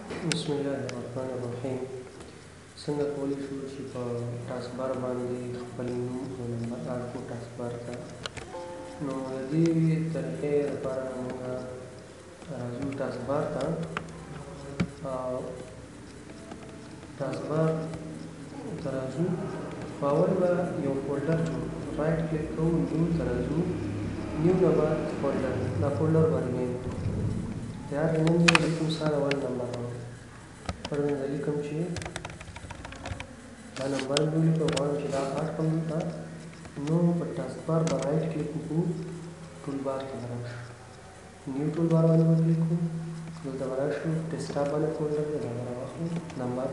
بسم الله الرحمن الرحیم. څنګه کولی شو چې په ټاسک بار باندې خپل نوم او نمبر اډ کړو ټاسک بار ته؟ نو د دې طریقې لپاره موږ راځو ټاسک بار ته. ټاسک بار ته راځو، په اول به یو فولډر جوړ کړو، رایټ کلیک کوو، نیو ته راځو، نیو نه بعد فولډر، دا فولډر باندې نیم تیار نیم دی، لیکم سره اول نمبر فرضاً لیکم چې دا نمبر مې ولیکو، غواړم چې دا اډ کړم دلته. نو په ټاسک بار به رایټ کلیک وکړو، ټول بار ته به راشو، نیو ټول بار باندې به کلیک کړو، دلته به راشو، ډیسکټاپ باندې فولډر دی، دا به راواخلو، نمبر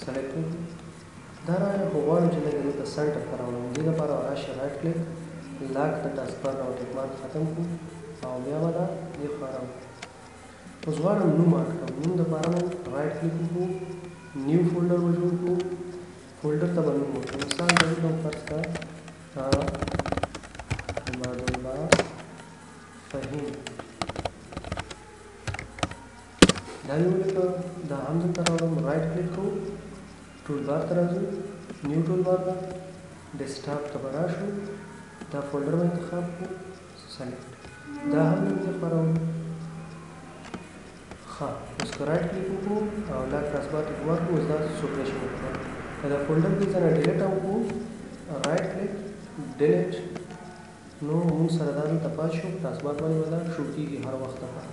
سلیکټ کړو. دا رانه خو غواړم چې لږ دلته سنټر ته راوړم، دې لپاره به راشي رایټ کلیک، لاک د ټاسک بار نه ټیک مارک ختم کړو او بیا به دا دې خوا راوړو. اوس غواړم نوم اډ کړم، نوم دپاره به رایټ کلیک وکړو، نیو فولډر به جوړ کړو، فولډر ته به نوم ورکړو. مثال به ولیکم فرض کړه عمادالله فهیم، دا مې ولیکه، دا هم دلته راوړم، رایټ کلیک کوو، ټول بار ته راځو، نیو ټول بار ته، ډیسکټاپ ته به راشو، دا فولډر به انتخاب کړو، سلیکټ، دا هم دلته خوا راوړو. اوس که رایټ کلیک وکړو او لاک ټاسک بار ته ورکړو، اوس دا سپریشن وکړو. که دا فولډر دې ځای نه ډیلیټ هم کړو، رایټ کلیک ډیلیټ، نو موږ سره دا دلته پاتې شو، ټاسک بار باندې به دا شو کېږي هر وخت لپاره.